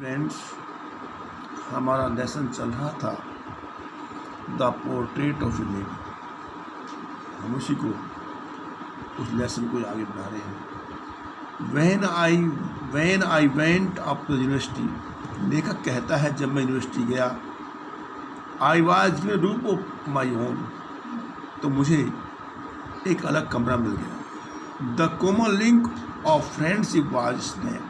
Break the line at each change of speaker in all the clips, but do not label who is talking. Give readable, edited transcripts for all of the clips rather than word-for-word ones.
Friends, हमारा lesson चल रहा था the portrait of A lady. हम उसी को उस लेसन को आगे बढ़ा रहे हैं। When I went up to university, लेखक कहता है जब मैं यूनिवर्सिटी गया, I was in room of my own, तो मुझे एक अलग कमरा मिल गया। The common link of friendship was snap,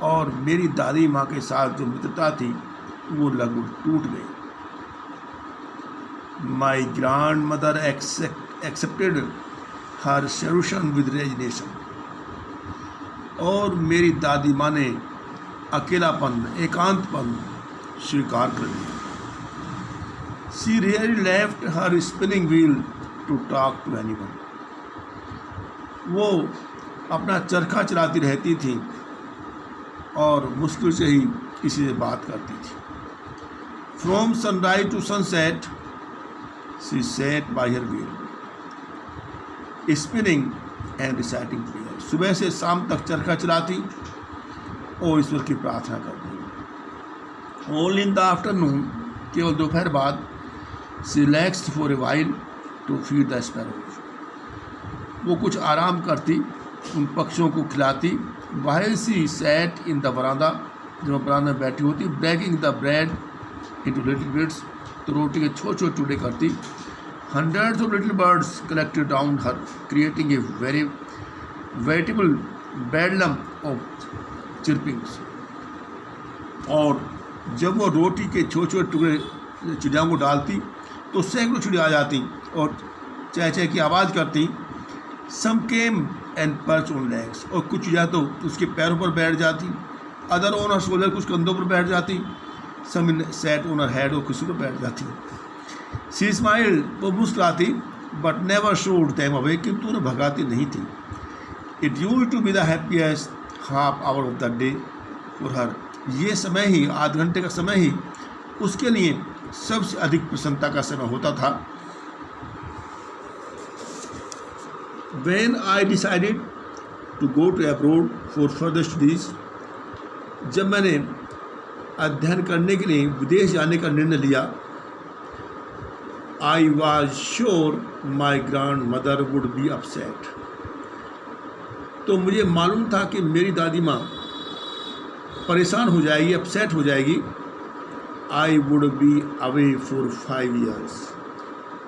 और मेरी दादी माँ के साथ जो मित्रता थी वो लगभग टूट गई। My grandmother accepted her solution with resignation, और मेरी दादी माँ ने अकेलापन, एकांतपन स्वीकार कर लिया। She really left her spinning wheel to talk to anyone, वो अपना चरखा चलाती रहती थी और मुश्किल से ही किसी से बात करती थी। From sunrise to sunset she sat by her wheel spinning and reciting prayer, सुबह से शाम तक चरखा चलाती और ईश्वर की प्रार्थना करती। ओनली इन द आफ्टरनून, केवल दोपहर बाद, she relaxed for a while to feed the sparrows, वो कुछ आराम करती, उन पक्षियों को खिलाती। While she sat in the बरामदा, जब वो बरामदा में बैठी होती, breaking the bread into little bits, तो रोटी के छोटे छोटे टुकड़े करती। Hundreds of little birds collected round her, creating a veritable bedlam of chirpings, और जब वो रोटी के छोटे छोटे टुकड़े चिड़ियाओं को डालती तो सैकड़ों चिड़िया आ जाती और चह चह की आवाज़ करती। Some came and perch on legs, और कुछ चिड़िया तो उसके पैरों पर बैठ जाती। अदर ऑन हर शोल्डर, कुछ कंधों पर बैठ जाती। Some sat on her head, और किसी पर बैठ जाती। शी स्माइल्ड, वो मुस्कुराती, but never shooed them away, किंतु उन्हें भगाती नहीं थी। It used to be the happiest half hour of the day for her, ये समय ही, आध घंटे का समय ही उसके लिए सबसे अधिक प्रसन्नता का समय होता था। When I decided to go to abroad for further studies, जब मैंने अध्ययन करने के लिए विदेश जाने का निर्णय लिया, I was sure my grandmother would be upset, तो मुझे मालूम था कि मेरी दादी माँ परेशान हो जाएगी, अपसेट हो जाएगी। I would be away for 5 years,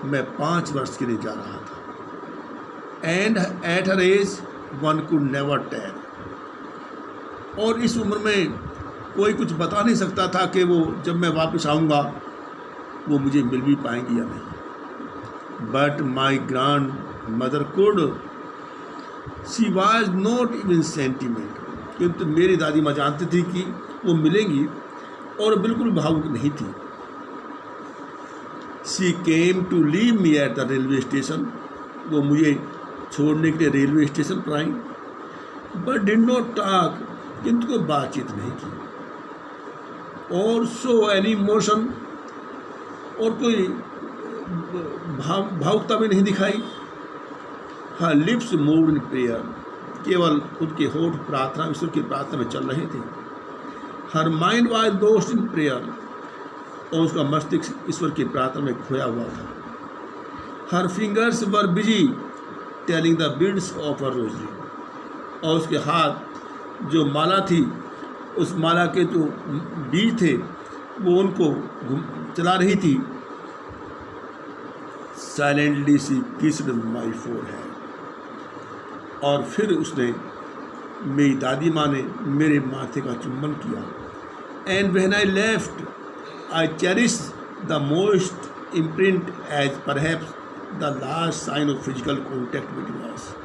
मैं 5 वर्ष के लिए जा रहा था। And at her age one could never tell, और इस उम्र में कोई कुछ बता नहीं सकता था कि वो जब मैं वापस आऊँगा वो मुझे मिल भी पाएंगी या नहीं। But my grand mother could, she was not even sentiment, किंतु मेरी दादी माँ जानती थी कि वो मिलेंगी और बिल्कुल भावुक नहीं थी। She came to leave me at the railway station, वो मुझे छोड़ने के लिए रेलवे स्टेशन पर आई। बट डिड नॉट टॉक, किंतु कोई बातचीत नहीं की। और सो एनी इमोशन, और कोई भावुकता भी नहीं दिखाई। हर लिप्स मूव्ड इन प्रेयर, केवल उनके होठ प्रार्थना, ईश्वर की प्रार्थना में चल रहे थे। Her mind was lost in prayer, और उसका मस्तिष्क ईश्वर की प्रार्थना में खोया हुआ था। हर fingers were busy telling the beads of her rosary, और उसके हाथ जो माला थी, उस माला के जो बीज थे वो उनको चला रही थी। Silently she kissed my forehead, और फिर उसने, मेरी दादी माँ ने मेरे माथे का चुम्बन किया। And when I left I cherish the most imprint as perhaps the last sign of physical contact between us,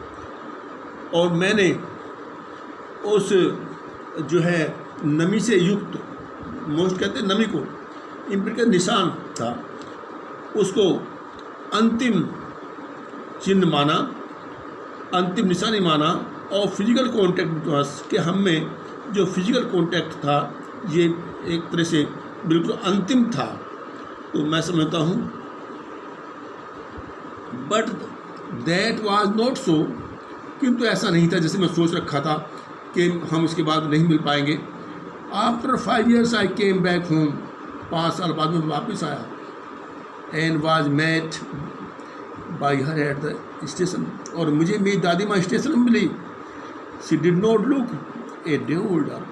और मैंने उस जो है नमी से युक्त, मोस्ट कहते हैं नमी को, इम्प्रिंट का निशान था, उसको अंतिम चिन्ह माना, अंतिम निशानी माना। और फिजिकल कॉन्टैक्ट बिटवीन अस, कि हम में जो फिजिकल कॉन्टैक्ट था ये एक तरह से बिल्कुल अंतिम था। तो मैं समझता हूँ, but that was not so, किंतु ऐसा नहीं था जैसे मैं सोच रखा था कि हम इसके बाद नहीं मिल पाएंगे। After 5 years I came back home, 5 साल बाद में वापस आया, and was met by her at the station, और मुझे मेरी दादी माँ स्टेशन में मिली। She did not look a day older,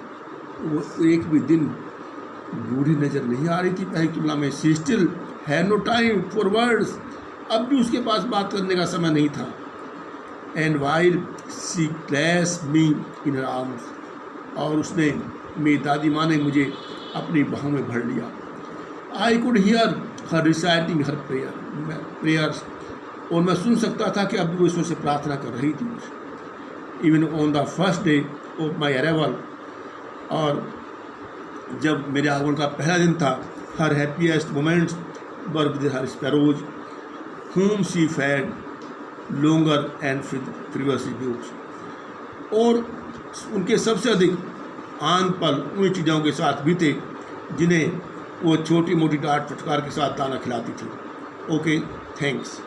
वो एक भी दिन बूढ़ी नज़र नहीं आ रही थी पहले की तुलना में। She still had no time for words, अब भी उसके पास बात करने का समय नहीं था। And while she clasped me in her arms, और उसने, मेरी दादी माँ ने मुझे अपनी बाहों में भर लिया। I could hear her reciting her prayers, और मैं सुन सकता था कि अब भी वो ईश्वर से प्रार्थना कर रही थी। Even on the first day of my arrival, और जब मेरे आगमन का पहला दिन था, her happiest moments were with her sparrows whom she fed longer and frivolously views, और उनके सबसे अधिक आन पल उन चीज़ों के साथ बीते जिन्हें वो छोटी मोटी डांट फटकार के साथ दाना खिलाती थी। Okay, thanks.